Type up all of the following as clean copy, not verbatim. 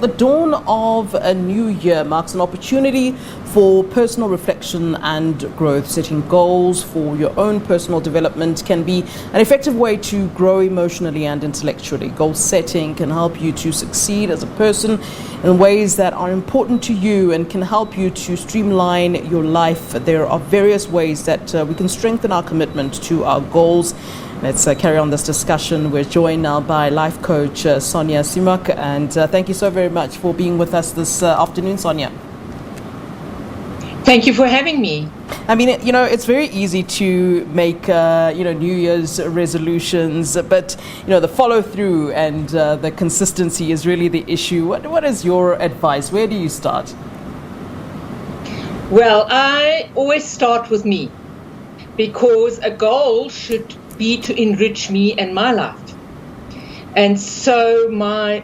The dawn of a new year marks an opportunity for personal reflection and growth. Setting goals for your own personal development can be an effective way to grow emotionally and intellectually. Goal setting can help you to succeed as a person in ways that are important to you and can help you to streamline your life. There are various ways that we can strengthen our commitment to our goals. Let's carry on this discussion. We're joined now by Life Coach Sonja Simak, and thank you so very much for being with us this afternoon, Sonja. Thank you for having me. I mean, it's very easy to make, New Year's resolutions, but, the follow through and the consistency is really the issue. What is your advice? Where do you start? Well, I always start with me, because a goal should be to enrich me and my life. And so my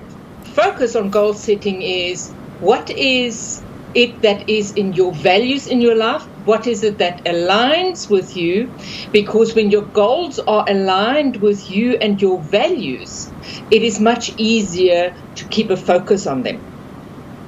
focus on goal setting is, what is it that is in your values in your life? What is it that aligns with you? Because when your goals are aligned with you and your values, it is much easier to keep a focus on them.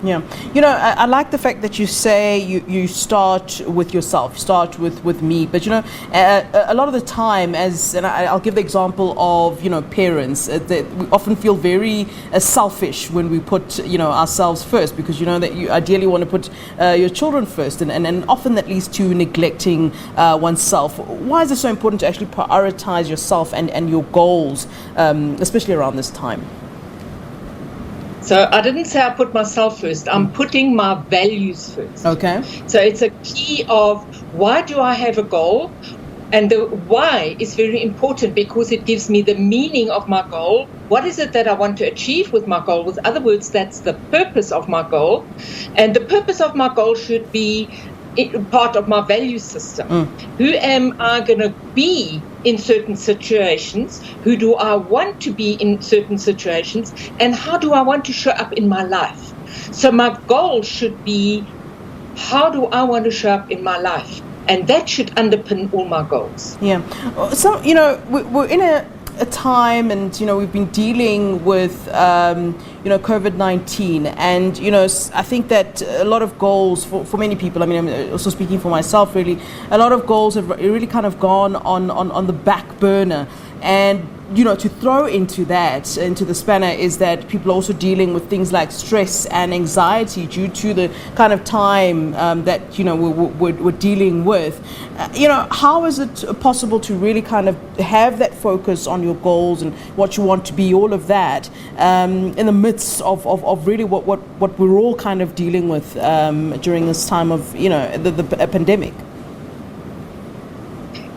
Yeah. I like the fact that you say you start with yourself, start with me. But, a lot of the time, and I'll give the example of, parents, that we often feel very selfish when we put, ourselves first, because, that you ideally want to put your children first. And often that leads to neglecting oneself. Why is it so important to actually prioritize yourself and your goals, especially around this time? So I didn't say I put myself first. I'm putting my values first. Okay. So it's a key of, why do I have a goal? And the why is very important, because it gives me the meaning of my goal. What is it that I want to achieve with my goal? With other words, that's the purpose of my goal. And the purpose of my goal should be part of my value system. Who am I going to be in certain situations? Who do I want to be in certain situations? And how do I want to show up in my life? So my goal should be, how do I want to show up in my life? And that should underpin all my goals. Yeah. So, we're in a time, and we've been dealing with COVID-19, and I think that a lot of goals for many people, I mean, I'm also speaking for myself, really, a lot of goals have really kind of gone on the back burner. And to throw into the spanner is that people are also dealing with things like stress and anxiety due to the kind of time that we're dealing with. How is it possible to really kind of have that focus on your goals and what you want to be, all of that, in the midst of really what we're all kind of dealing with during this time of the pandemic?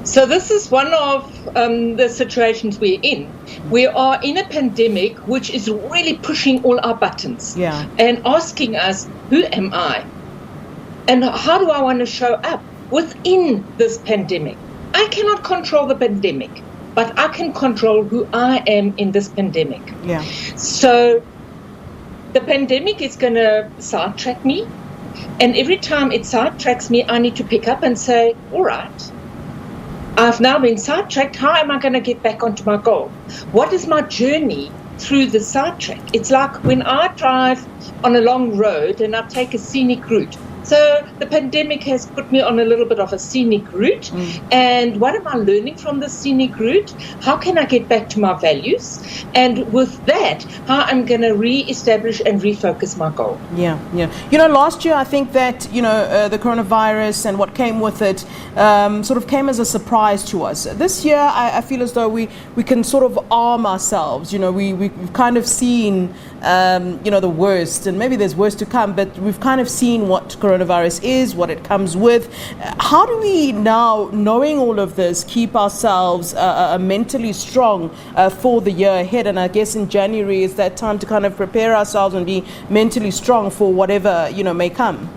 So this is one of the situations we're in. We are in a pandemic which is really pushing all our buttons, and asking us, who am I? And how do I want to show up within this pandemic? I cannot control the pandemic, but I can control who I am in this pandemic. Yeah. So the pandemic is going to sidetrack me. And every time it sidetracks me, I need to pick up and say, all right, I've now been sidetracked. How am I going to get back onto my goal? What is my journey through the sidetrack? It's like when I drive on a long road and I take a scenic route. So the pandemic has put me on a little bit of a scenic route. And what am I learning from the scenic route? How can I get back to my values? And with that, how I'm going to re-establish and refocus my goal. Yeah. Last year, I think that, the coronavirus and what came with it sort of came as a surprise to us. This year, I feel as though we can sort of arm ourselves. We've kind of seen, the worst, and maybe there's worse to come, but we've kind of seen what coronavirus is, what it comes with. How do we now, knowing all of this, keep ourselves mentally strong for the year ahead? And I guess in January is that time to kind of prepare ourselves and be mentally strong for whatever may come.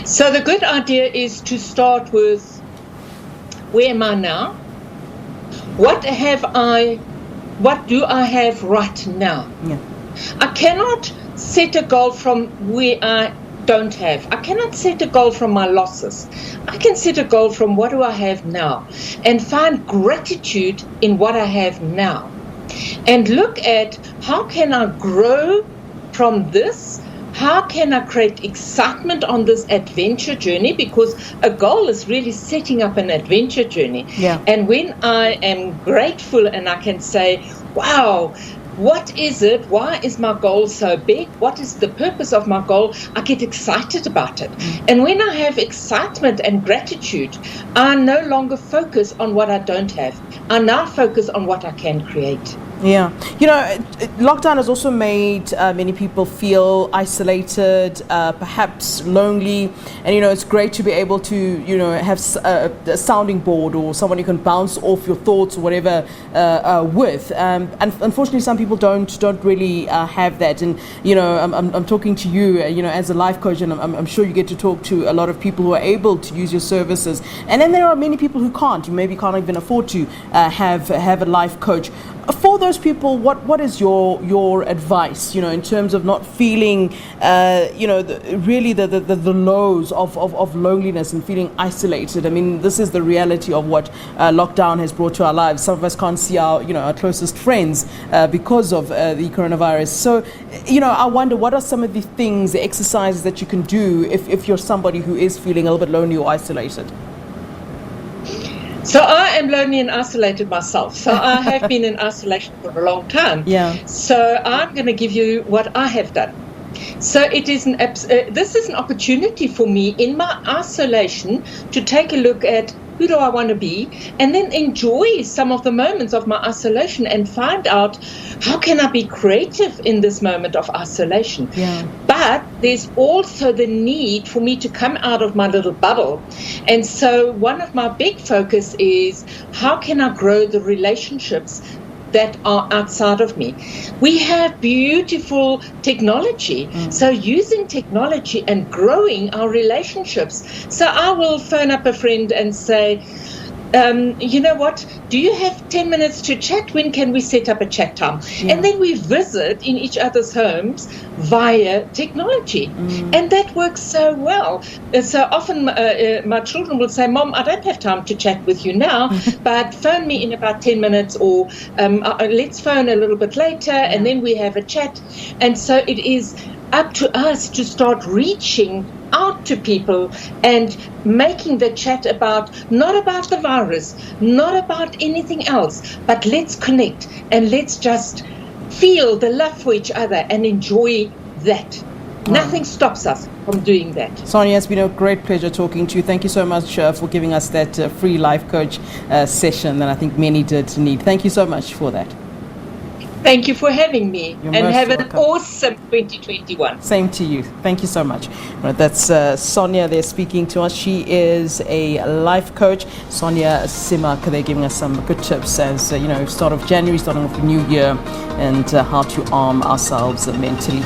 So the good idea is to start with, where am I now? What do I have right now? Yeah. I cannot set a goal from where I don't have. I cannot set a goal from my losses. I can set a goal from what do I have now, and find gratitude in what I have now. And look at how can I grow from this, how can I create excitement on this adventure journey? Because a goal is really setting up an adventure journey. Yeah. And when I am grateful and I can say, wow, what is it? Why is my goal so big? What is the purpose of my goal? I get excited about it. And when I have excitement and gratitude, I no longer focus on what I don't have. I now focus on what I can create. Yeah. Lockdown has also made many people feel isolated, perhaps lonely. And, it's great to be able to, have a sounding board or someone you can bounce off your thoughts or whatever with. And unfortunately, some people don't really have that. And, I'm talking to you, as a life coach, and I'm sure you get to talk to a lot of people who are able to use your services. And then there are many people who can't. You maybe can't even afford to have a life coach. For those people, what is your advice, in terms of not feeling, really the lows of loneliness and feeling isolated? I mean, this is the reality of what lockdown has brought to our lives. Some of us can't see our closest friends because of the coronavirus. So, I wonder, what are some of the things, the exercises that you can do if you're somebody who is feeling a little bit lonely or isolated? So I am lonely and isolated myself. So I have been in isolation for a long time. Yeah. So I'm going to give you what I have done. So it is this is an opportunity for me in my isolation to take a look at who do I want to be, and then enjoy some of the moments of my isolation and find out how can I be creative in this moment of isolation. Yeah. But there's also the need for me to come out of my little bubble. And so one of my big focus is how can I grow the relationships that are outside of me. We have beautiful technology. So using technology and growing our relationships. So I will phone up a friend and say, you know what, do you have 10 minutes to chat? When can we set up a chat time? Yeah. And then we visit in each other's homes via technology. And that works so well. So often my children will say, Mom, I don't have time to chat with you now, but phone me in about 10 minutes, or let's phone a little bit later, and then we have a chat. And so it is up to us to start reaching out to people and making the chat not about the virus, not about anything else, but let's connect and let's just feel the love for each other and enjoy that. Wow. Nothing stops us from doing that. Sonja, it's been a great pleasure talking to you. Thank you so much for giving us that free life coach session that I think many did need. Thank you so much for that. Thank you for having me. You're and have welcome. an awesome 2021. Same to you. Thank you so much. Right, that's Sonja there speaking to us. She is a life coach. Sonja Simak. They're giving us some good tips as, start of January, starting off the new year, and how to arm ourselves mentally.